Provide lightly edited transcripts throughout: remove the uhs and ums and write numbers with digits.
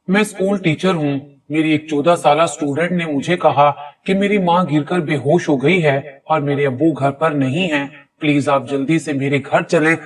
मैं school teacher हूँ। मेरी एक 14 साल स्टूडेंट ने मुझे कहा कि मेरी माँ गिरकर बेहोश हो गई है और मेरे अब्बू घर पर नहीं हैं। प्लीज आप जल्दी से मेरे घर चलें।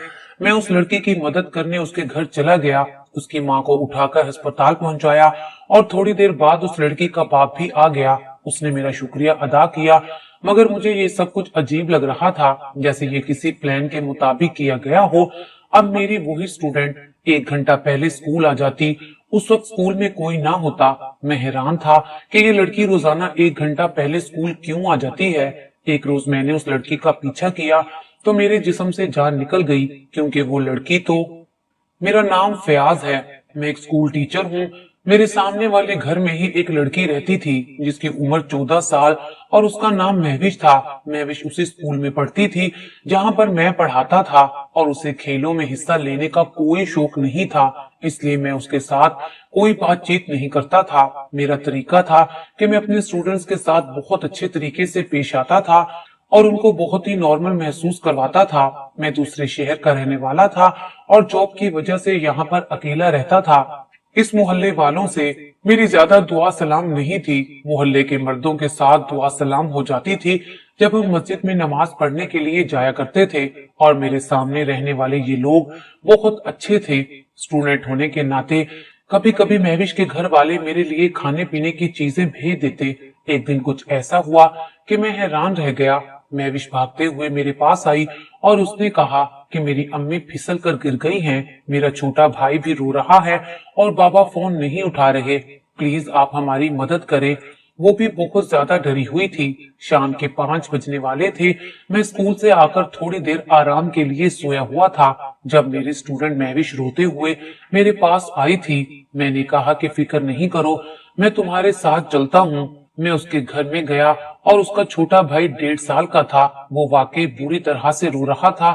मैं उस लड़की की मदद करने उसके घर चला गया, उसकी माँ को उठाकर अस्पताल पहुंचाया और थोड़ी देर बाद उस लड़की का बाप भी आ गया। उसने मेरा शुक्रिया अदा किया, मगर मुझे ये सब कुछ अजीब लग रहा था, जैसे ये किसी प्लान के मुताबिक किया गया हो। अब मेरी वही स्टूडेंट 1 घंटा पहले स्कूल आ जाती। उस वक्त स्कूल में कोई ना होता। मैं हैरान था कि ये लड़की रोजाना 1 घंटा पहले स्कूल क्यों आ जाती है। एक रोज मैंने उस लड़की का पीछा किया तो मेरे जिस्म से जान निकल गई, क्योंकि वो लड़की तो। मेरा नाम फयाज है, मैं एक स्कूल टीचर हूँ। मेरे सामने वाले घर में ही एक लड़की रहती थी जिसकी उम्र 14 साल और उसका नाम महविश था। महविश उसी स्कूल में पढ़ती थी जहाँ पर मैं पढ़ाता था और उसे खेलों में हिस्सा लेने का कोई शौक नहीं था, इसलिए मैं उसके साथ कोई बातचीत नहीं करता था। मेरा तरीका था कि मैं अपने स्टूडेंट्स के साथ बहुत अच्छे तरीके से पेश आता था और उनको बहुत ही नॉर्मल महसूस करवाता था। मैं दूसरे शहर का रहने वाला था और जॉब की वजह से यहाँ पर अकेला रहता था। इस मोहल्ले वालों से मेरी ज्यादा दुआ सलाम नहीं थी। मोहल्ले के मर्दों के साथ दुआ सलाम हो जाती थी जब हम मस्जिद में नमाज पढ़ने के लिए जाया करते थे, और मेरे सामने रहने वाले ये लोग बहुत अच्छे थे। स्टूडेंट होने के नाते कभी कभी महविश के घर वाले मेरे लिए खाने पीने की चीजें भेज देते। एक दिन कुछ ऐसा हुआ कि मैं हैरान रह गया। महविश भागते हुए मेरे पास आई और उसने कहा कि मेरी अम्मी फिसल कर गिर गई हैं, मेरा छोटा भाई भी रो रहा है और बाबा फोन नहीं उठा रहे। प्लीज आप हमारी मदद करें। वो भी बहुत ज्यादा डरी हुई थी। शाम के 5 बजने वाले थे। मैं स्कूल से आकर थोड़ी देर आराम के लिए सोया हुआ था जब मेरी स्टूडेंट महविश रोते हुए मेरे पास आई थी। मैंने कहा कि फिक्र नहीं करो, मैं तुम्हारे साथ चलता हूँ। मैं उसके घर में गया और उसका छोटा भाई 1.5 साल का था। वो वाकई बुरी तरह से रो रहा था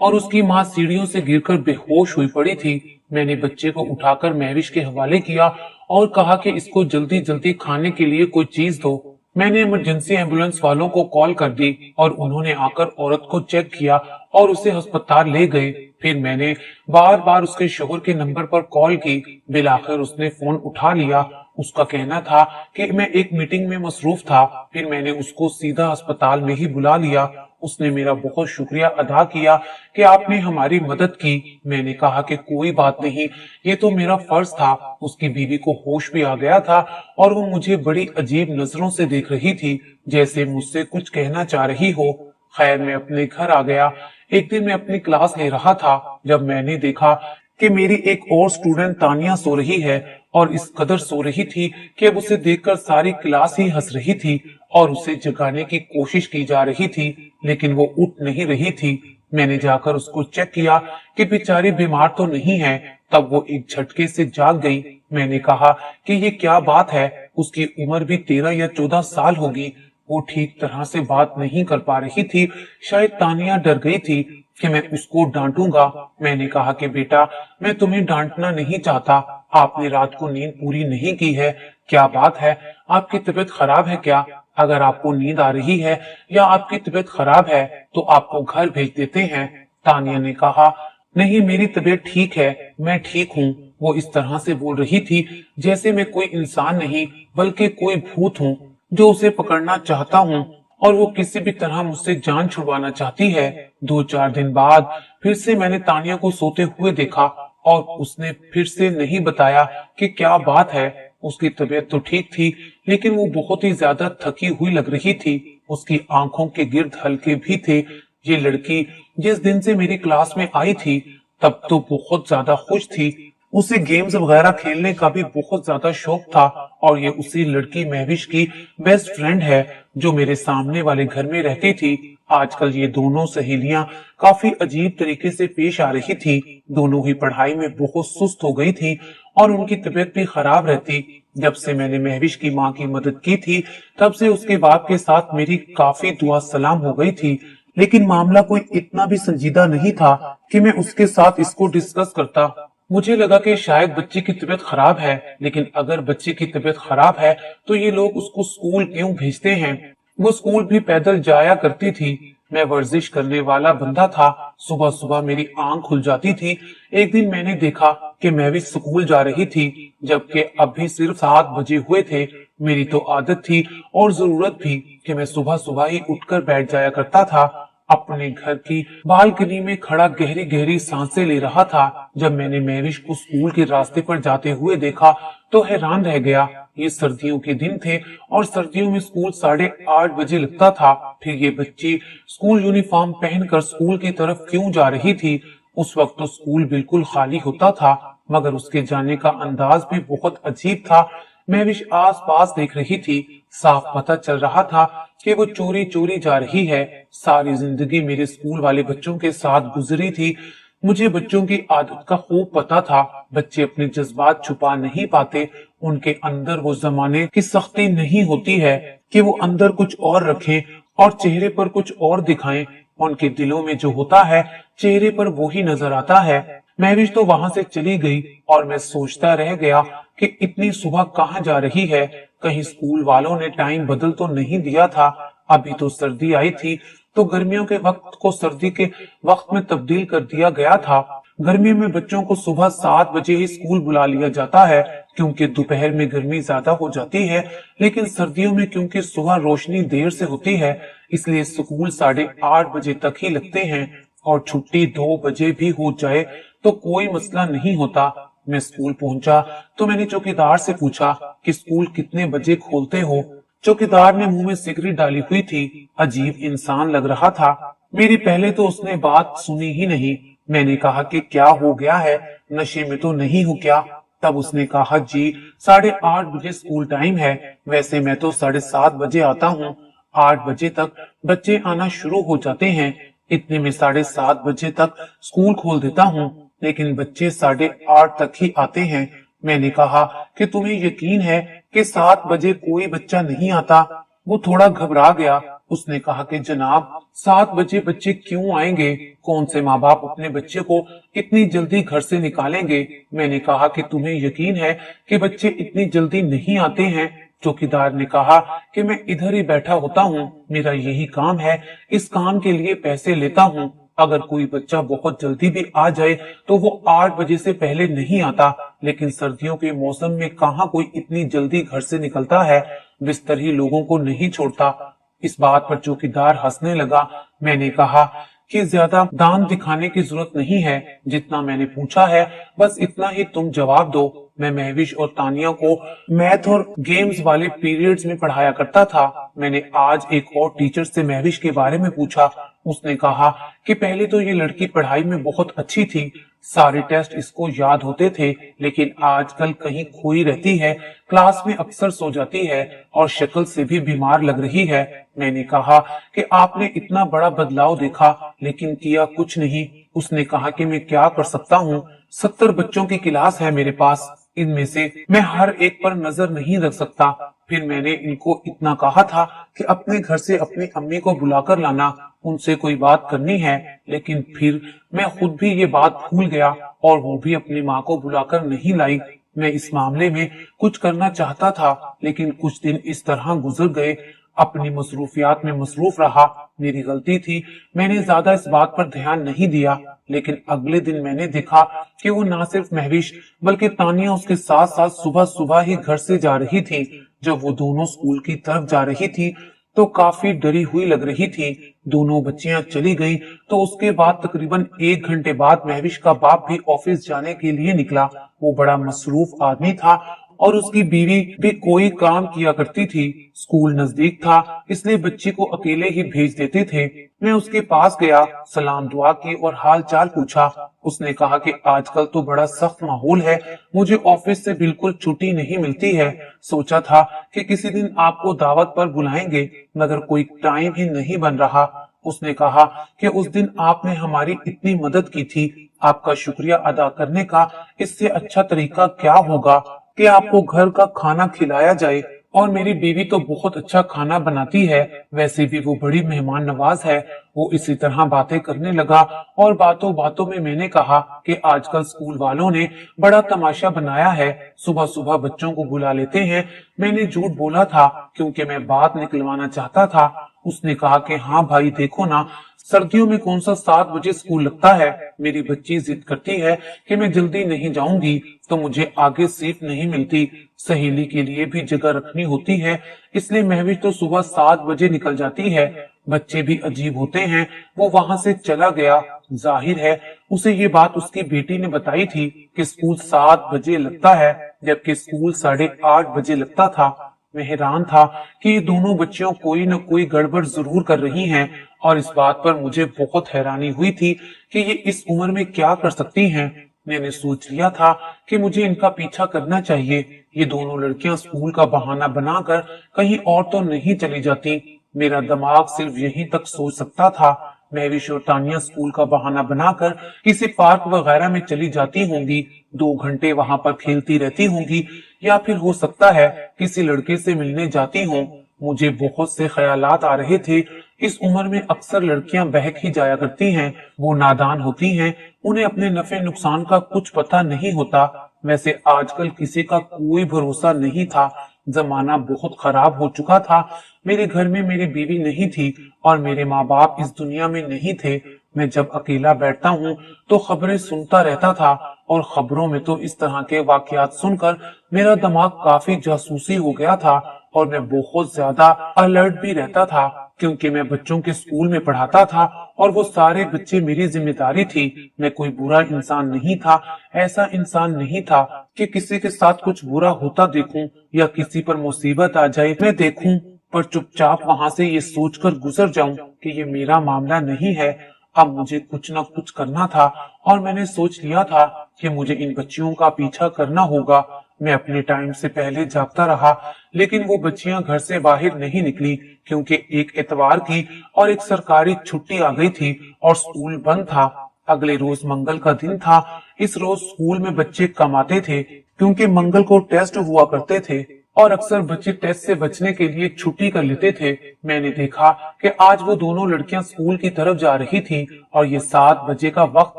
और उसकी माँ सीढ़ियों से गिरकर बेहोश हुई पड़ी थी। मैंने बच्चे को उठाकर महविश के हवाले किया और कहा कि इसको जल्दी जल्दी खाने के लिए कोई चीज दो। मैंने इमरजेंसी एम्बुलेंस वालों को कॉल कर दी और उन्होंने आकर औरत को चेक किया और उसे अस्पताल ले गए। फिर मैंने बार बार उसके शोहर के नंबर पर कॉल की। बिल आखिर उसने फोन उठा लिया। उसका कहना था कि मैं एक मीटिंग में मसरूफ था। फिर मैंने उसको सीधा अस्पताल में ही बुला लिया। उसने मेरा बहुत शुक्रिया अदा किया कि आपने हमारी मदद की। मैंने कहा कि कोई बात नहीं, ये तो मेरा फर्ज था। उसकी बीवी को होश भी आ गया था और वो मुझे बड़ी अजीब नजरों से देख रही थी, जैसे मुझसे कुछ कहना चाह रही हो। खैर, मैं अपने घर आ गया। एक दिन मैं अपनी क्लास ले रहा था जब मैंने देखा कि मेरी एक और स्टूडेंट तानिया सो रही है, और इस कदर सो रही थी कि अब उसे देखकर सारी क्लास ही हंस रही थी और उसे जगाने की कोशिश की जा रही थी, लेकिन वो उठ नहीं रही थी। मैंने जाकर उसको चेक किया कि बेचारी बीमार तो नहीं है। तब वो एक झटके से जाग गई। मैंने कहा कि ये क्या बात है। उसकी उम्र भी 13 या 14 साल होगी। वो ठीक तरह से बात नहीं कर पा रही थी। शायद तानिया डर गई थी कि मैं उसको डांटूंगा। मैंने कहा कि बेटा, मैं तुम्हें डांटना नहीं चाहता। आपने रात को नींद पूरी नहीं की है। क्या बात है, आपकी तबीयत खराब है क्या? अगर आपको नींद आ रही है या आपकी तबीयत खराब है तो आपको घर भेज देते हैं। तानिया ने कहा, नहीं, मेरी तबीयत ठीक है, मैं ठीक हूँ। वो इस तरह से बोल रही थी जैसे मैं कोई इंसान नहीं बल्कि कोई भूत हूँ जो उसे पकड़ना चाहता हूँ और वो किसी भी तरह मुझसे जान छुड़वाना चाहती है। 2-4 दिन बाद फिर से मैंने तानिया को सोते हुए देखा और उसने फिर से नहीं बताया कि क्या बात है। उसकी तबीयत तो ठीक थी, लेकिन वो बहुत ही ज्यादा थकी हुई लग रही थी। उसकी आंखों के गिर्द हल्के भी थे। ये लड़की जिस दिन से मेरी क्लास में आई थी तब तो बहुत ज्यादा खुश थी। उसे गेम्स वगैरह खेलने का भी बहुत ज्यादा शौक था, और ये उसी लड़की महविश की बेस्ट फ्रेंड है जो मेरे सामने वाले घर में रहती थी। आजकल ये दोनों सहेलियां काफी अजीब तरीके से पेश आ रही थी। दोनों ही पढ़ाई में बहुत सुस्त हो गई थी और उनकी तबीयत भी खराब रहती। जब से मैंने महविश की माँ की मदद की थी तब से उसके बाप के साथ मेरी काफी दुआ सलाम हो गई थी, लेकिन मामला कोई इतना भी संजीदा नहीं था कि मैं उसके साथ इसको डिस्कस करता। मुझे लगा कि शायद बच्चे की तबीयत खराब है, लेकिन अगर बच्चे की तबीयत खराब है तो ये लोग उसको स्कूल क्यों भेजते हैं? वो स्कूल भी पैदल जाया करती थी। मैं वर्जिश करने वाला बंदा था। सुबह सुबह मेरी आंख खुल जाती थी। एक दिन मैंने देखा कि मैं भी स्कूल जा रही थी, जबकि अभी सिर्फ 7 बजे हुए थे। मेरी तो आदत थी और जरूरत भी कि मैं सुबह सुबह ही उठकर बैठ जाया करता था। अपने घर की बालकनी में खड़ा गहरी गहरी सांसें ले रहा था जब मैंने महविश को स्कूल के रास्ते पर जाते हुए देखा तो हैरान रह गया। ये सर्दियों के दिन थे और सर्दियों में स्कूल 8:30 बजे लगता था। फिर ये बच्ची स्कूल यूनिफॉर्म पहनकर स्कूल की तरफ क्यों जा रही थी? उस वक्त तो स्कूल बिल्कुल खाली होता था, मगर उसके जाने का अंदाज भी बहुत अजीब था। महविश आस पास देख रही थी। साफ पता चल रहा था कि वो चोरी चोरी जा रही है। सारी जिंदगी मेरे स्कूल वाले बच्चों के साथ गुजरी थी। मुझे बच्चों की आदत का खूब पता था। बच्चे अपने जज्बात छुपा नहीं पाते। उनके अंदर वो जमाने की सख्ती नहीं होती है कि वो अंदर कुछ और रखें और चेहरे पर कुछ और दिखाएं। उनके दिलों में जो होता है चेहरे पर वो ही नजर आता है। महविश तो वहां से चली गई और मैं सोचता रह गया कि इतनी सुबह कहाँ जा रही है। कहीं स्कूल वालों ने टाइम बदल तो नहीं दिया था। अभी तो सर्दी आई थी तो गर्मियों के वक्त को सर्दी के वक्त में तब्दील कर दिया गया था। गर्मियों में बच्चों को सुबह 7 बजे ही स्कूल बुला लिया जाता है क्योंकि दोपहर में गर्मी ज्यादा हो जाती है, लेकिन सर्दियों में क्योंकि सुबह रोशनी देर से होती है इसलिए स्कूल 8:30 बजे तक ही लगते हैं और छुट्टी 2 बजे भी हो जाए तो कोई मसला नहीं होता। मैं स्कूल पहुंचा तो मैंने चौकीदार से पूछा कि स्कूल कितने बजे खोलते हो? चौकीदार ने मुंह में सिगरेट डाली हुई थी। अजीब इंसान लग रहा था। मेरी पहले तो उसने बात सुनी ही नहीं। मैंने कहा कि क्या हो गया है, नशे में तो नहीं हूँ क्या? तब उसने कहा जी 8:30 बजे स्कूल टाइम है, वैसे मैं तो 7:30 बजे आता हूँ। 8 बजे तक बच्चे आना शुरू हो जाते हैं, इतने में 7:30 बजे तक स्कूल खोल देता हूँ, लेकिन बच्चे 8:30 तक ही आते हैं। मैंने कहा कि तुम्हें यकीन है कि 7 बजे कोई बच्चा नहीं आता? वो थोड़ा घबरा गया। उसने कहा कि जनाब 7 बजे बच्चे क्यों आएंगे? कौन से माँ बाप अपने बच्चे को इतनी जल्दी घर से निकालेंगे? मैंने कहा कि तुम्हें यकीन है कि बच्चे इतनी जल्दी नहीं आते हैं? चौकीदार ने कहा कि मैं इधर ही बैठा होता हूँ, मेरा यही काम है, इस काम के लिए पैसे लेता हूँ। अगर कोई बच्चा बहुत जल्दी भी आ जाए तो वो 8 बजे से पहले नहीं आता, लेकिन सर्दियों के मौसम में कहाँ कोई इतनी जल्दी घर से निकलता है? बिस्तर ही लोगों को नहीं छोड़ता। इस बात पर चौकीदार हंसने लगा। मैंने कहा कि ज्यादा दान दिखाने की जरूरत नहीं है, जितना मैंने पूछा है बस इतना ही तुम जवाब दो। मैं महविश और तानिया को मैथ और गेम्स वाले पीरियड्स में पढ़ाया करता था। मैंने आज एक और टीचर से महविश के बारे में पूछा। उसने कहा कि पहले तो ये लड़की पढ़ाई में बहुत अच्छी थी, सारे टेस्ट इसको याद होते थे, लेकिन आजकल कहीं खोई रहती है, क्लास में अक्सर सो जाती है और शक्ल से भी बीमार लग रही है। मैंने कहा कि आपने इतना बड़ा बदलाव देखा लेकिन किया कुछ नहीं। उसने कहा कि मैं क्या कर सकता हूँ, 70 बच्चों की क्लास है मेरे पास, इनमें से मैं हर एक पर नजर नहीं रख सकता। फिर मैंने इनको इतना कहा था कि अपने घर से अपनी अम्मी को बुलाकर लाना, उनसे कोई बात करनी है, लेकिन फिर मैं खुद भी ये बात भूल गया और वो भी अपनी माँ को बुलाकर नहीं लाई। मैं इस मामले में कुछ करना चाहता था, लेकिन कुछ दिन इस तरह गुजर गए। अपनी मसरूफियात में मसरूफ रहा। मेरी गलती थी, मैंने ज्यादा इस बात पर ध्यान नहीं दिया। लेकिन अगले दिन मैंने देखा कि वो ना सिर्फ महविश बल्कि तानिया उसके साथ साथ सुबह सुबह ही घर से जा रही थी। जब वो दोनों स्कूल की तरफ जा रही थी तो काफी डरी हुई लग रही थी। दोनों बच्चियां चली गई तो उसके बाद तकरीबन 1 घंटे बाद महविश का बाप भी ऑफिस जाने के लिए निकला। वो बड़ा मसरूफ आदमी था और उसकी बीवी भी कोई काम किया करती थी। स्कूल नजदीक था इसलिए बच्ची को अकेले ही भेज देते थे। मैं उसके पास गया, सलाम दुआ की और हाल चाल पूछा। उसने कहा कि आजकल तो बड़ा सख्त माहौल है, मुझे ऑफिस से बिल्कुल छुट्टी नहीं मिलती है। सोचा था कि किसी दिन आपको दावत पर बुलाएंगे, मगर कोई टाइम ही नहीं बन रहा। उसने कहा कि उस दिन आपने हमारी इतनी मदद की थी, आपका शुक्रिया अदा करने का इससे अच्छा तरीका क्या होगा कि आपको घर का खाना खिलाया जाए और मेरी बीवी तो बहुत अच्छा खाना बनाती है, वैसे भी वो बड़ी मेहमान नवाज है। वो इसी तरह बातें करने लगा और बातों बातों में मैंने कहा कि आजकल स्कूल वालों ने बड़ा तमाशा बनाया है, सुबह सुबह बच्चों को बुला लेते हैं। मैंने झूठ बोला था क्योंकि मैं बात निकलवाना चाहता था। उसने कहा कि हाँ भाई देखो ना, सर्दियों में कौन सा 7 बजे स्कूल लगता है। मेरी बच्ची जिद करती है कि मैं जल्दी नहीं जाऊंगी तो मुझे आगे सीट नहीं मिलती। सहेली के लिए भी जगह रखनी होती है, इसलिए महविश तो सुबह 7 बजे निकल जाती है। बच्चे भी अजीब होते हैं। वो वहां से चला गया। जाहिर है उसे ये बात उसकी बेटी ने बताई थी कि स्कूल 7 बजे लगता है, जबकि स्कूल 8:30 बजे लगता था। मैं हैरान था कि ये दोनों बच्चियों कोई न कोई गड़बड़ जरूर कर रही हैं और इस बात पर मुझे बहुत हैरानी हुई थी कि ये इस उम्र में क्या कर सकती हैं। मैंने सोच लिया था कि मुझे इनका पीछा करना चाहिए। ये दोनों लड़कियां स्कूल का बहाना बनाकर कहीं और तो नहीं चली जाती। मेरा दिमाग सिर्फ यहीं तक सोच सकता था। महविश और तानिया स्कूल का बहाना बनाकर किसी पार्क वगैरह में चली जाती होंगी, 2 घंटे वहां पर खेलती रहती होंगी, या फिर हो सकता है किसी लड़के से मिलने जाती हों। मुझे बहुत से ख्यालात आ रहे थे। इस उम्र में अक्सर लड़कियां बहक ही जाया करती हैं। वो नादान होती हैं, उन्हें अपने नफे नुकसान का कुछ पता नहीं होता। वैसे आजकल किसी का कोई भरोसा नहीं था। जमाना बहुत खराब हो चुका था। मेरे घर में मेरी बीवी नहीं थी और मेरे माँ बाप इस दुनिया में नहीं थे। मैं जब अकेला बैठता हूँ तो खबरें सुनता रहता था और खबरों में तो इस तरह के वाकयात सुनकर मेरा दिमाग काफी जासूसी हो गया था और मैं बहुत ज्यादा अलर्ट भी रहता था, क्योंकि मैं बच्चों के स्कूल में पढ़ाता था और वो सारे बच्चे मेरी जिम्मेदारी थी। मैं कोई बुरा इंसान नहीं था। ऐसा इंसान नहीं था कि किसी के साथ कुछ बुरा होता देखूं या किसी पर मुसीबत आ जाए मैं देखूं पर चुपचाप वहां से ये सोचकर गुजर जाऊं कि ये मेरा मामला नहीं है। अब मुझे कुछ न कुछ करना था और मैंने सोच लिया था कि मुझे इन बच्चियों का पीछा करना होगा। मैं अपने टाइम से पहले जागता रहा, लेकिन वो बच्चियां घर से बाहर नहीं निकली क्योंकि एक इतवार की और एक सरकारी छुट्टी आ गई थी और स्कूल बंद था। अगले रोज मंगल का दिन था। इस रोज स्कूल में बच्चे कम आते थे क्योंकि मंगल को टेस्ट हुआ करते थे और अक्सर बच्चे टेस्ट से बचने के लिए छुट्टी कर लेते थे। मैंने देखा कि आज वो दोनों लड़कियां स्कूल की तरफ जा रही थी और ये 7 बजे का वक्त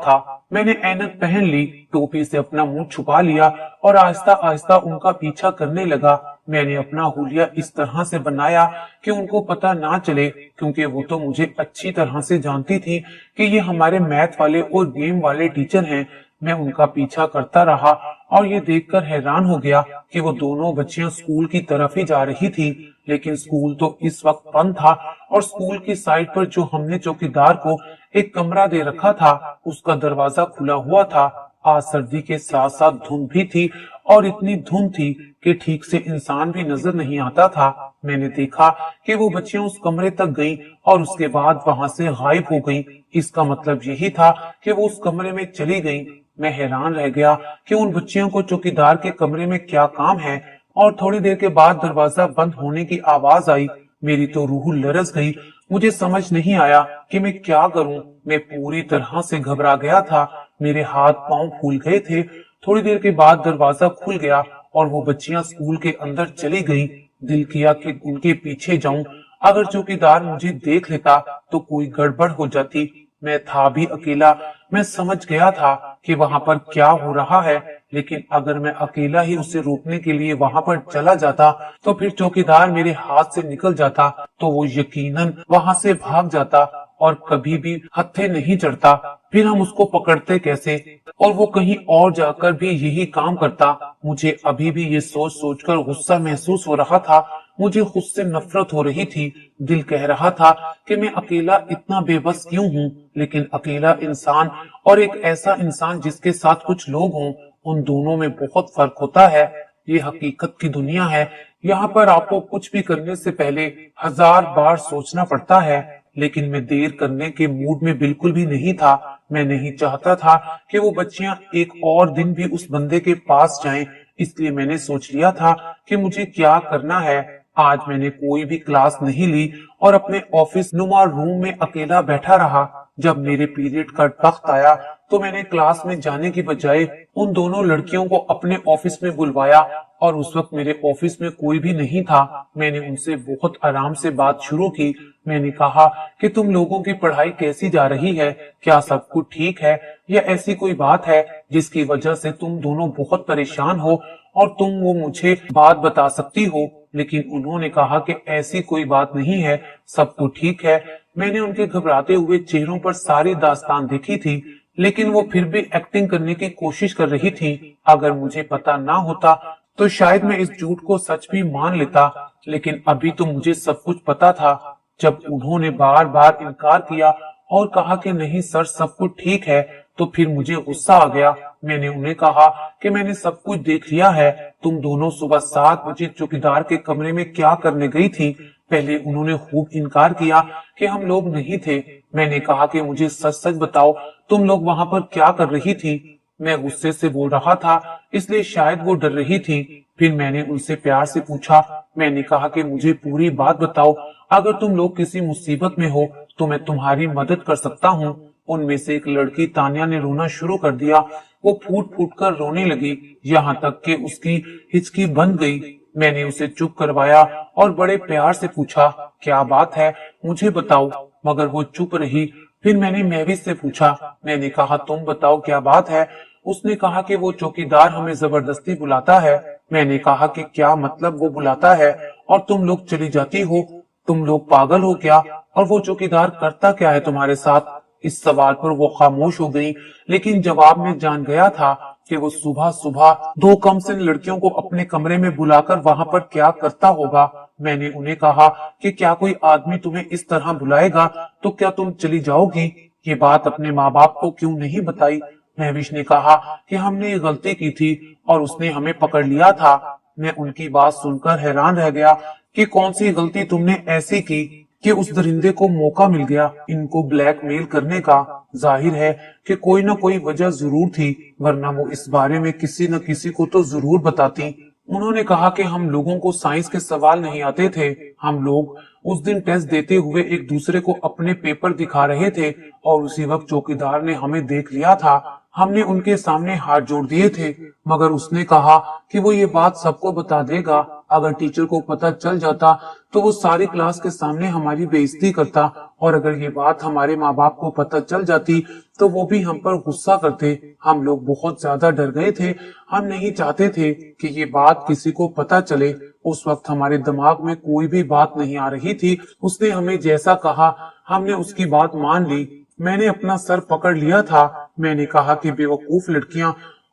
था। मैंने ऐनक पहन ली, टोपी से अपना मुंह छुपा लिया और आहिस्ता आहिस्ता उनका पीछा करने लगा। मैंने अपना हुलिया इस तरह से बनाया कि उनको पता ना चले, क्योंकि वो तो मुझे अच्छी तरह से जानती थी कि ये हमारे मैथ वाले और गेम वाले टीचर हैं। मैं उनका पीछा करता रहा और ये देखकर हैरान हो गया कि वो दोनों बच्चियां स्कूल की तरफ ही जा रही थी, लेकिन स्कूल तो इस वक्त बंद था और स्कूल की साइड पर जो हमने चौकीदार को एक कमरा दे रखा था उसका दरवाजा खुला हुआ था। आज सर्दी के साथ साथ धुंध भी थी और इतनी धुंध थी कि ठीक से इंसान भी नजर नहीं आता था। मैंने देखा कि वो बच्चियां उस कमरे तक गईं और उसके बाद वहां से गायब हो गईं। इसका मतलब यही था कि वो उस कमरे में चली गईं। मैं हैरान रह गया कि उन बच्चियों को चौकीदार के कमरे में क्या काम है और थोड़ी देर के बाद दरवाजा बंद होने की आवाज आई। मेरी तो रूह लरस गई। मुझे समझ नहीं आया कि मैं क्या करूं। मैं पूरी तरह से घबरा गया था। मेरे हाथ पांव फूल गए थे। थोड़ी देर के बाद दरवाजा खुल गया और वो बच्चियां स्कूल के अंदर चली गईं। दिल किया कि उनके पीछे जाऊं। अगर चौकीदार मुझे देख लेता तो कोई गड़बड़ हो जाती। मैं था भी अकेला। मैं समझ गया था कि वहां पर क्या हो रहा है, लेकिन अगर मैं अकेला ही उसे रोकने के लिए वहां पर चला जाता तो फिर चौकीदार मेरे हाथ से निकल जाता तो वो यकीनन वहां से भाग जाता और कभी भी हत्थे नहीं चढ़ता। फिर हम उसको पकड़ते कैसे और वो कहीं और जाकर भी यही काम करता। मुझे अभी भी ये सोच सोचकर गुस्सा महसूस हो रहा था। मुझे खुद से नफरत हो रही थी। दिल कह रहा था कि मैं अकेला इतना बेबस क्यों हूँ, लेकिन अकेला इंसान और एक ऐसा इंसान जिसके साथ कुछ लोग हों, उन दोनों में बहुत फर्क होता है। ये हकीकत की दुनिया है। यहाँ पर आपको कुछ भी करने से पहले 1000 बार सोचना पड़ता है, लेकिन मैं देर करने के मूड में बिल्कुल भी नहीं था। मैं नहीं चाहता था कि वो बच्चियां एक और दिन भी उस बंदे के पास जाएं, इसलिए मैंने सोच लिया था कि मुझे क्या करना है। आज मैंने कोई भी क्लास नहीं ली और अपने ऑफिस नुमा रूम में अकेला बैठा रहा। जब मेरे पीरियड का वक्त आया तो मैंने क्लास में जाने की बजाय उन दोनों लड़कियों को अपने ऑफिस में बुलवाया और उस वक्त मेरे ऑफिस में कोई भी नहीं था। मैंने उनसे बहुत आराम से बात शुरू की। मैंने कहा कि तुम लोगों की पढ़ाई कैसी जा रही है, क्या सब कुछ ठीक है, या ऐसी कोई बात है जिसकी वजह से तुम दोनों बहुत परेशान हो और तुम वो मुझे बात बता सकती हो। लेकिन उन्होंने कहा कि ऐसी कोई बात नहीं है, सब कुछ ठीक है। मैंने उनके घबराते हुए चेहरों पर सारी दास्तान देखी थी, लेकिन वो फिर भी एक्टिंग करने की कोशिश कर रही थी। अगर मुझे पता ना होता तो शायद मैं इस झूठ को सच भी मान लेता, लेकिन अभी तो मुझे सब कुछ पता था। जब उन्होंने बार बार इनकार किया और कहा कि नहीं सर सब कुछ ठीक है, तो फिर मुझे गुस्सा आ गया। मैंने उन्हें कहा कि मैंने सब कुछ देख लिया है। तुम दोनों सुबह 7 बजे चौकीदार के कमरे में क्या करने गई थी? पहले उन्होंने खूब इनकार किया कि हम लोग नहीं थे। मैंने कहा कि मुझे सच सच बताओ, तुम लोग वहां पर क्या कर रही थी? मैं गुस्से से बोल रहा था, इसलिए शायद वो डर रही थी। फिर मैंने उनसे प्यार से पूछा। मैंने कहा कि मुझे पूरी बात बताओ, अगर तुम लोग किसी मुसीबत में हो तो मैं तुम्हारी मदद कर सकता हूँ। उनमें से एक लड़की तानिया ने रोना शुरू कर दिया। वो फूट फूट कर रोने लगी, यहाँ तक कि उसकी हिचकी बंद गई। मैंने उसे चुप करवाया और बड़े प्यार से पूछा, क्या बात है, मुझे बताओ। मगर वो चुप रही। फिर मैंने महविश से पूछा। मैंने कहा, तुम बताओ क्या बात है। उसने कहा कि वो चौकीदार हमें जबरदस्ती बुलाता है। मैंने कहा कि क्या मतलब वो बुलाता है और तुम लोग चली जाती हो? तुम लोग पागल हो क्या? और वो चौकीदार करता क्या है तुम्हारे साथ? इस सवाल पर वो खामोश हो गई, लेकिन जवाब में जान गया था कि वो सुबह सुबह 2 कमसिन लड़कियों को अपने कमरे में बुलाकर वहां पर क्या करता होगा। मैंने उन्हें कहा कि क्या कोई आदमी तुम्हें इस तरह बुलाएगा तो क्या तुम चली जाओगी? ये बात अपने माँ बाप को क्यों नहीं बताई? महविश ने कहा कि हमने ये गलती की थी और उसने हमें पकड़ लिया था। मैं उनकी बात सुनकर हैरान रह गया कि कौन सी गलती तुमने ऐसी की कि उस दरिंदे को मौका मिल गया इनको ब्लैकमेल करने का। जाहिर है कि कोई ना कोई वजह जरूर थी, वरना वो इस बारे में किसी न किसी को तो जरूर बताती। उन्होंने कहा कि हम लोगों को साइंस के सवाल नहीं आते थे। हम लोग उस दिन टेस्ट देते हुए एक दूसरे को अपने पेपर दिखा रहे थे और उसी वक्त चौकीदार ने हमें देख लिया था। हमने उनके सामने हाथ जोड़ दिए थे, मगर उसने कहा कि वो ये बात सबको बता देगा। अगर टीचर को पता चल जाता तो वो सारी क्लास के सामने हमारी बेइज्जती करता, और अगर ये बात हमारे माँ बाप को पता चल जाती तो वो भी हम पर गुस्सा करते। हम लोग बहुत ज्यादा डर गए थे। हम नहीं चाहते थे कि ये बात किसी को पता चले। उस वक्त हमारे दिमाग में कोई भी बात नहीं आ रही थी। उसने हमें जैसा कहा हमने उसकी बात मान ली। मैंने अपना सर पकड़ लिया था। मैंने कहा कि बेवकूफ लड़कियां,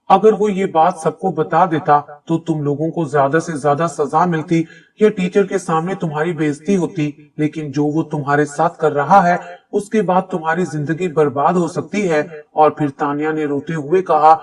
अगर वो ये बात सबको बता देता तो तुम लोगों को ज्यादा से ज्यादा सजा मिलती या टीचर के सामने तुम्हारी बेइज्जती होती। लेकिन जो वो तुम्हारे साथ कर रहा है उसके बाद तुम्हारी जिंदगी बर्बाद हो सकती है। और फिर तानिया ने रोते हुए कहा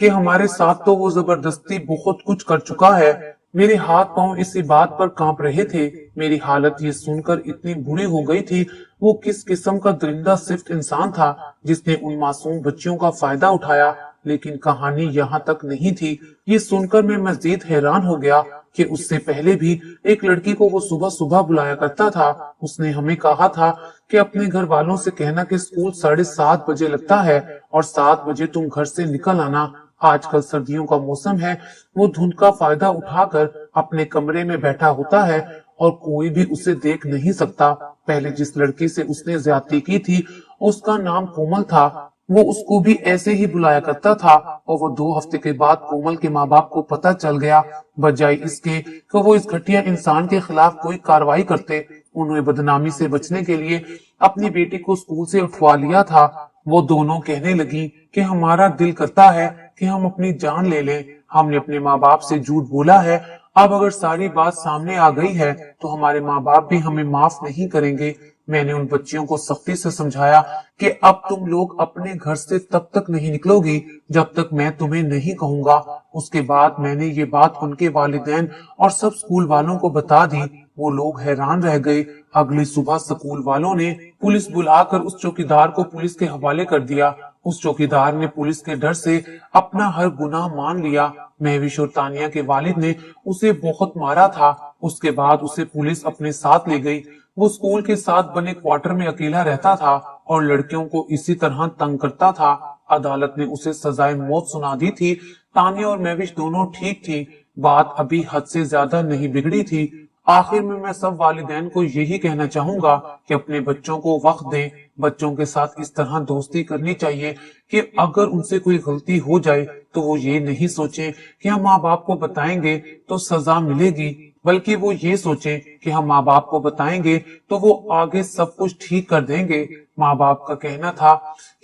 कि हमारे साथ तो वो जबरदस्ती बहुत कुछ कर चुका है। मेरे हाथ पांव इसी बात पर कांप रहे थे। मेरी हालत ये सुनकर इतनी बुरी हो गई थी। वो किस किस्म का दरिंदा सिर्फ इंसान था जिसने उन मासूम बच्चियों का फायदा उठाया। लेकिन कहानी यहाँ तक नहीं थी। ये सुनकर मैं मजीद हैरान हो गया कि उससे पहले भी एक लड़की को वो सुबह सुबह बुलाया करता था। उसने हमें कहा था कि अपने घर वालों से कहना कि स्कूल 7:30 बजे लगता है और 7 बजे तुम घर से निकल आना। आजकल सर्दियों का मौसम है। वो धुंध का फायदा उठाकर अपने कमरे में बैठा होता है और कोई भी उसे देख नहीं सकता। पहले जिस लड़की से उसने ज्यादती की थी उसका नाम कोमल था। वो उसको भी ऐसे ही बुलाया करता था और वो 2 हफ्ते के बाद कोमल के माँ बाप को पता चल गया। बजाय इसके कि वो इस घटिया इंसान के खिलाफ कोई कार्रवाई करते, उन्होंने बदनामी से बचने के लिए अपनी बेटी को स्कूल से उठवा लिया था। वो दोनों कहने लगी कि हमारा दिल करता है कि हम अपनी जान ले लें। हमने अपने माँ बाप से झूठ बोला है। अब अगर सारी बात सामने आ गई है तो हमारे माँ बाप भी हमें माफ नहीं करेंगे। मैंने उन बच्चियों को सख्ती से समझाया कि अब तुम लोग अपने घर से तब तक नहीं निकलोगी जब तक मैं तुम्हें नहीं कहूंगा। उसके बाद मैंने ये बात उनके वालिदैन और सब स्कूल वालों को बता दी। वो लोग हैरान रह गए। अगली सुबह स्कूल वालों ने पुलिस बुलाकर उस चौकीदार को पुलिस के हवाले कर दिया। उस चौकीदार ने पुलिस के डर से अपना हर गुनाह मान लिया। महविश और तानिया के वालिद ने उसे बहुत मारा था। उसके बाद उसे पुलिस अपने साथ ले गई। वो स्कूल के साथ बने क्वार्टर में अकेला रहता था और लड़कियों को इसी तरह तंग करता था। अदालत ने उसे सजाए मौत सुना दी थी। तानिया और महविश दोनों ठीक थी, बात अभी हद से ज्यादा नहीं बिगड़ी थी। आखिर में मैं सब वालिदैन को यही कहना चाहूंगा कि अपने बच्चों को वक्त दें। बच्चों के साथ इस तरह दोस्ती करनी चाहिए कि अगर उनसे कोई गलती हो जाए तो वो ये नहीं सोचे कि हम माँ बाप को बताएंगे तो सजा मिलेगी, बल्कि वो ये सोचे कि हम माँ बाप को बताएंगे तो वो आगे सब कुछ ठीक कर देंगे। माँ बाप का कहना था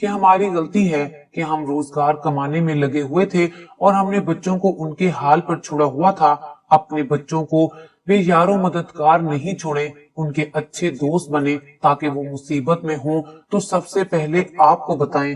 कि हमारी गलती है कि हम रोजगार कमाने में लगे हुए थे और हमने बच्चों को उनके हाल पर छोड़ा हुआ था। अपने बच्चों को वे यारों मददगार नहीं छोड़े, उनके अच्छे दोस्त बने ताकि वो मुसीबत में हो तो सबसे पहले आपको बताएं।